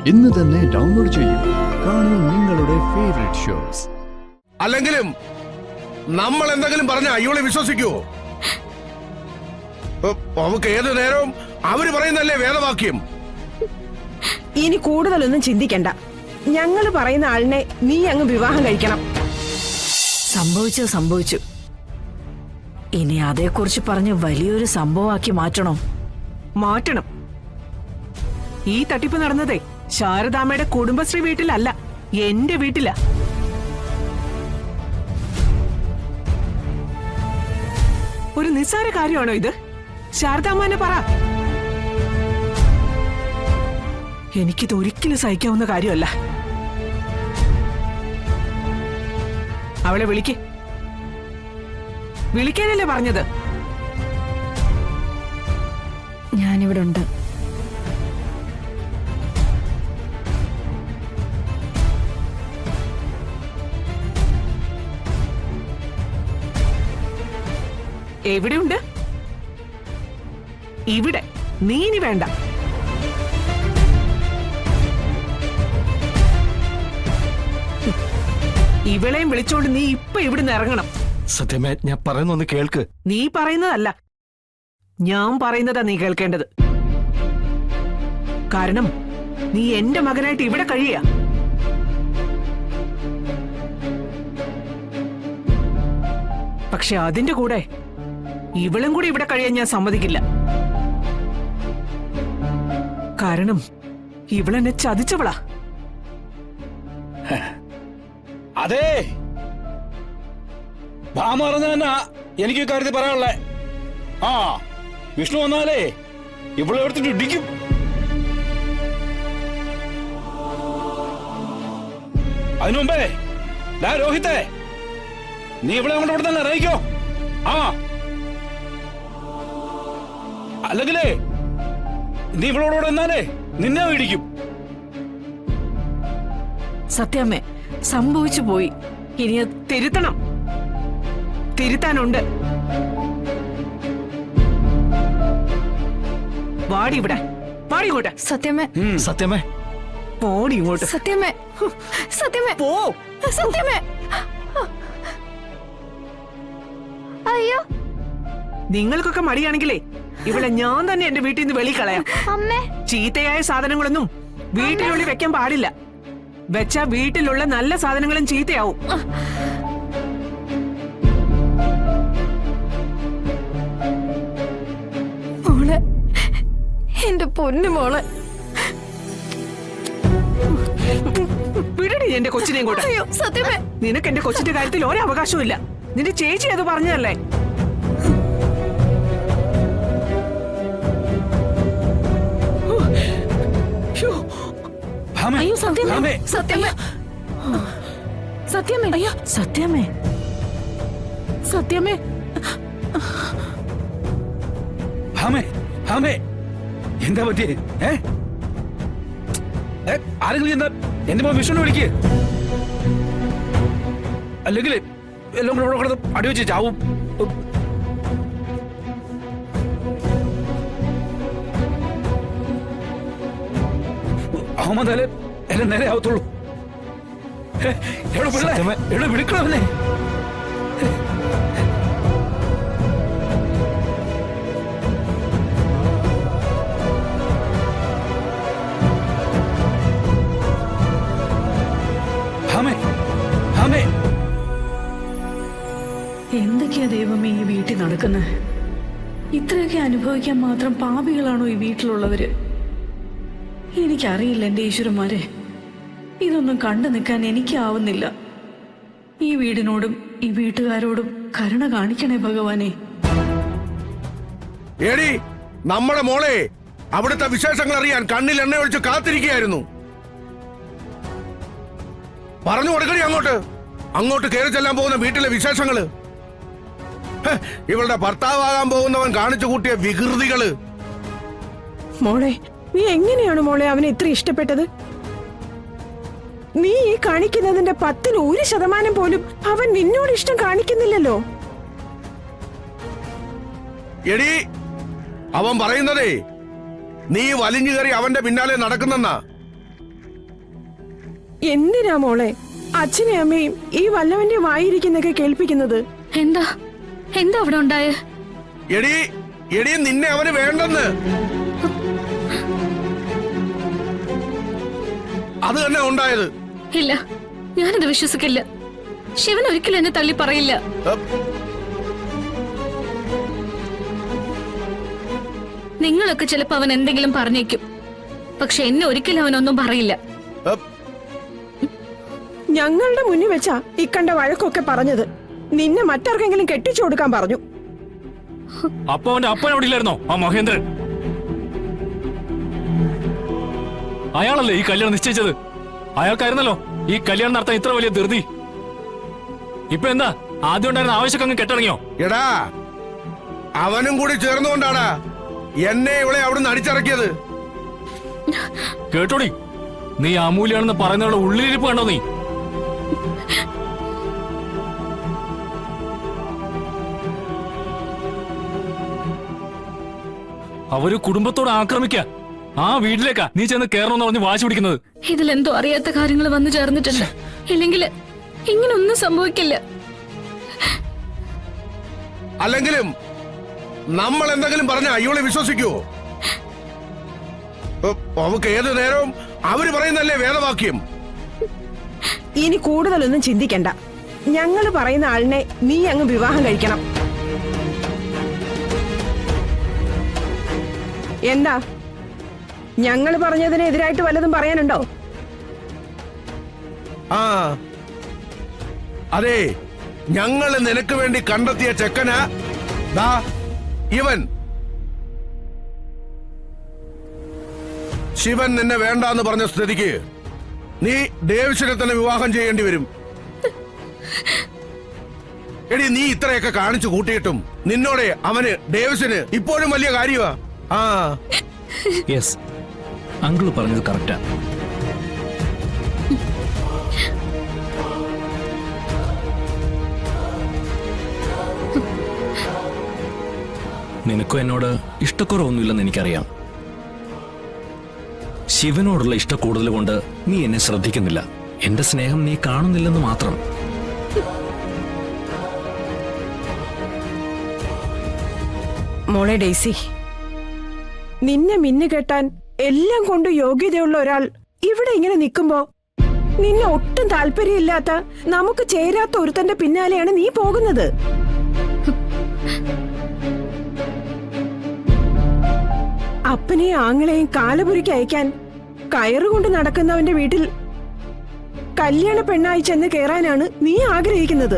ഇന്ന് തന്നെ ഡൗൺലോഡ് ചെയ്യൂ. കാണൂ നിങ്ങളുടെ ഫേവറേറ്റ് ഷോസ്. അല്ലെങ്കിലും നമ്മൾ എന്തെങ്കിലും പറഞ്ഞാ ഇവളെ വിശ്വസിക്കുവോ? നമുക്ക് ഏത് നേരവും അവര് പറയുന്നല്ലേ വേദവാക്യം. ഇനി കൂടുതലൊന്നും ചിന്തിക്കണ്ട. ഞങ്ങൾ പറയുന്ന ആളിനെ നീ അങ്ങ് വിവാഹം കഴിക്കണം. സംഭവിച്ചത് സംഭവിച്ചു. ഇനി അതേക്കുറിച്ച് പറഞ്ഞ് വലിയൊരു സംഭവമാക്കി മാറ്റണോ? മാറ്റണം. ഈ തട്ടിപ്പ് നടന്നതേ ശാരദാമ്മയുടെ കുടുംബശ്രീ വീട്ടിലല്ല, എന്റെ വീട്ടിലാ. ഒരു നിസ്സാര കാര്യമാണോ ഇത്? ശാരദാമ്മനെ പറ. എനിക്കിത് ഒരിക്കലും സഹിക്കാവുന്ന കാര്യമല്ല. അവളെ വിളിക്കാനല്ലേ പറഞ്ഞത്? ഞാനിവിടെ ഉണ്ട്. എവിടെയുണ്ട്? ഇവിടെ. നീ ഇനി വേണ്ട. ഇവളെയും വിളിച്ചോണ്ട് നീ ഇപ്പൊ ഇവിടുന്ന് ഇറങ്ങണം. സത്യമേ, ഞാൻ പറയുന്നൊന്ന് കേൾക്ക്. നീ പറയുന്നതല്ല, ഞാൻ പറയുന്നതാ നീ കേൾക്കേണ്ടത്. കാരണം നീ എന്റെ മകനായിട്ട് ഇവിടെ കഴിയ. പക്ഷെ അതിന്റെ കൂടെ ഇവളും കൂടി ഇവിടെ കഴിയാൻ ഞാൻ സമ്മതിക്കില്ല. കാരണം ഇവളെന്നെ ചതിച്ചവളാ. അതെ, ഭാമ പറഞ്ഞ തന്നെ എനിക്ക് കാര്യത്തിൽ പറയാനുള്ളേ. ആ വിഷ്ണു വന്നാലേ ഇവിടെ എടുത്തിട്ട് ഇടിക്കും. അതിനു മുമ്പേ രോഹിത്തെ, നീ ഇവിടെ അങ്ങോട്ട് ഇവിടെ തന്നെ അറിയിക്കോ. ആ അല്ലെങ്കിലേ നീ ഇവളോട് എന്നാലേ നിന്നെ ഇടിക്കും. സത്യമേ, സംഭവിച്ചു പോയി. ഇനി അത് തിരുത്തണം. തിരുത്താനുണ്ട്. വാടി ഇവിടെ. വാടി ഇങ്ങോട്ട്. സത്യമേ, സത്യമേ, പോടി ഇങ്ങോട്ട്. സത്യമേ, സത്യമേ, പോ. സത്യമേ. അയ്യോ, നിങ്ങൾക്കൊക്കെ മടിയാണെങ്കിലേ ഇവിടെ ഞാൻ തന്നെ എന്റെ വീട്ടിൽ നിന്ന് വെളി കളയാം. അമ്മേ, ചീത്തയായ സാധനങ്ങളൊന്നും വീട്ടിനുള്ളിൽ വെക്കാൻ പാടില്ല. വെച്ചാ വീട്ടിലുള്ള നല്ല സാധനങ്ങളും ചീത്തയാവും. മോളെ, എന്റെ പൊന്നു മോളെ. വിടടി എന്റെ കൊച്ചിനെയും കൂടെ. അയ്യോ, സത്യമേ. നിനക്ക് എന്റെ കൊച്ചിന്റെ കാര്യത്തിൽ ഒരവകാശവും ഇല്ല. നിന്റെ ചേച്ചി അത് പറഞ്ഞതല്ലേ? അയ്യോ, സത്യമേ, സത്യമേ, സത്യമേ. അയ്യോ, സത്യമേ, സത്യമേ. എന്താ പറ്റിയേ? ആരെങ്കിലും എന്താ എന്റെ മോൻ വിഷ്ണു വിളിക്ക്. അല്ലെങ്കിൽ എല്ലാം കൂടെ ഇവിടെ അടിവെച്ച് ചാവും. അഹമ്മദ് എല്ലാം നേരെ ആവത്തുള്ളൂ. എവിടെ വിളിക്കണമല്ലേ? എന്തൊക്കെയാ ദൈവമേ ഈ വീട്ടിൽ നടക്കുന്നത്? ഇത്രയൊക്കെ അനുഭവിക്കാൻ മാത്രം പാപികളാണോ ഈ വീട്ടിലുള്ളവര്? എനിക്കറിയില്ല എൻ്റെ ഈശ്വരന്മാരെ. ഇതൊന്നും കണ്ടു നിൽക്കാൻ എനിക്കാവുന്നില്ല. ഈ വീടിനോടും ഈ വീട്ടുകാരോടും കരുണ കാണിക്കണേ ഭഗവാനെ. ഏടി, നമ്മുടെ മോളെ അവിടുത്തെ വിശേഷങ്ങൾ അറിയാൻ കണ്ണിൽ എണ്ണ ഒഴിച്ച് കാത്തിരിക്കുകയായിരുന്നു. പറഞ്ഞു കൊടുക്കണി അങ്ങോട്ട് കയറി ചെല്ലാൻ പോകുന്ന വീട്ടിലെ വിശേഷങ്ങള്. ഇവളുടെ ഭർത്താവാകാൻ പോകുന്നവൻ കാണിച്ചു കൂട്ടിയ വികൃതികള്. മോളെ, നീ എങ്ങനെയാണ് മോളെ അവനെ ഇത്ര ഇഷ്ടപ്പെട്ടത്? നീ ഈ കാണിക്കുന്നതിന്റെ 10% പോലും അവൻ നിന്നോട് ഇഷ്ടം കാണിക്കുന്നില്ലല്ലോ. എടി, അവൻ പറയുന്നതേ നീ വലിഞ്ഞു കയറി അവന്റെ പിന്നാലെ നടക്കുന്നെന്നാ. എന്തിനാ മോളെ അച്ഛനെ അമ്മയും ഈ വല്ലവന്റെ വായിരിക്കുന്നൊക്കെ കേൾപ്പിക്കുന്നത്? എന്താ എന്താ അവിടെ ഉണ്ടായേ? എടി എടി നിന്നെ അവന് വേണ്ടെന്ന്. അത് തന്നെ ഉണ്ടായത്. ഇല്ല, ഞാനത് വിശ്വസിക്കില്ല. ശിവൻ ഒരിക്കലും എന്നെ തള്ളി പറയില്ല. നിങ്ങളൊക്കെ ചിലപ്പോ അവൻ എന്തെങ്കിലും പറഞ്ഞേക്കും, പക്ഷെ എന്നെ ഒരിക്കലും അവനൊന്നും പറയില്ല. ഞങ്ങളുടെ മുന്നിൽ വെച്ചാ ഇക്കണ്ട വഴക്കൊക്കെ പറഞ്ഞത്. നിന്നെ മറ്റാർക്കെങ്കിലും കെട്ടിച്ചു കൊടുക്കാൻ പറഞ്ഞു. അപ്പൊ അവന്റെ അപ്പൻ അവിടെ ഇല്ലായിരുന്നോ, ആ മഹേന്ദ്രൻ? അയാളല്ലേ ഈ കല്യാണം നിശ്ചയിച്ചത്? അയാൾക്കായിരുന്നല്ലോ ഈ കല്യാണം നടത്താൻ ഇത്ര വലിയ ധൃതി. ഇപ്പൊ എന്താ ആദ്യം ഉണ്ടായിരുന്ന ആവശ്യമൊക്കെ അങ്ങ് കെട്ടിറങ്ങിയോ? എടാ, അവനും കൂടി ചേർന്നുകൊണ്ടാടാ എന്നെ ഇവിടെ അവിടുന്ന് അടിച്ചിറക്കിയത്. കേട്ടോടി, നീ അമൂല്യാണെന്ന് പറയുന്നവരുടെ ഉള്ളിലിരിപ്പ് കണ്ടോ നീ? അവര് കുടുംബത്തോട് ആക്രമിക്ക, ആ വീട്ടിലേക്കാ നീ ചെന്ന് കയറണമെന്ന് പറഞ്ഞ് വാശി പിടിക്കുന്നത്. ഇതിലെന്തോ അറിയാത്ത കാര്യങ്ങൾ വന്നു ചേർന്നിട്ടുണ്ട്. ഇല്ലെങ്കിൽ ഇങ്ങനൊന്നും സംഭവിക്കില്ല. അല്ലെങ്കിലും നമ്മൾ എന്തെങ്കിലും പറഞ്ഞാ ഇവളെ വിശ്വസിക്കുവോ? അവക്ക് ഏത് നേരവും അവര് പറയുന്നല്ലേ വേദവാക്യം. ഇനി കൂടുതലൊന്നും ചിന്തിക്കണ്ട. ഞങ്ങൾ പറയുന്ന ആളിനെ നീ അങ്ങ് വിവാഹം കഴിക്കണം. എന്താ ഞങ്ങൾ പറഞ്ഞതിന് എതിരായിട്ട് വല്ലതും പറയാനുണ്ടോ? ആ അതെ, ഞങ്ങള് നിനക്ക് വേണ്ടി കണ്ടെത്തിയ ചെക്കനാ ദാ ഇവൻ. ശിവൻ നിന്നെ വേണ്ടാന്ന് പറഞ്ഞ സ്ഥിതിക്ക് നീ ദേവശിനെ തന്നെ വിവാഹം ചെയ്യേണ്ടി വരും. എടി, നീ ഇത്രയൊക്കെ കാണിച്ചു കൂട്ടിയിട്ടും നിന്നോടെ അവന് ദേവശിന് ഇപ്പോഴും വലിയ കാര്യമാ. ആ യെസ്, അങ്കിള് പറഞ്ഞത് കറക്റ്റാ. നിനക്കും എന്നോട് ഇഷ്ടക്കുറവൊന്നുമില്ലെന്ന് എനിക്കറിയാം. ശിവനോടുള്ള ഇഷ്ടക്കൂടുതൽ കൊണ്ട് നീ എന്നെ ശ്രദ്ധിക്കുന്നില്ല. എന്റെ സ്നേഹം നീ കാണുന്നില്ലെന്ന് മാത്രം. മോളെ ഡെയ്സി, നിന്നെ മിന്നു കെട്ടാൻ എല്ലാം കൊണ്ട് യോഗ്യതയുള്ള ഒരാൾ ഇവിടെ ഇങ്ങനെ നിൽക്കുമ്പോ നിന്നെ ഒട്ടും താല്പര്യമില്ലാത്ത, നമുക്ക് ചേരാത്ത ഒരുത്തന്റെ പിന്നാലെയാണ് നീ പോകുന്നത്. അപ്പനെയും ആങ്ങളെയും കാലപുരിക്ക് അയക്കാൻ കയറുകൊണ്ട് നടക്കുന്നവന്റെ വീട്ടിൽ കല്യാണ പെണ്ണായി ചെന്ന് കയറാനാണ് നീ ആഗ്രഹിക്കുന്നത്.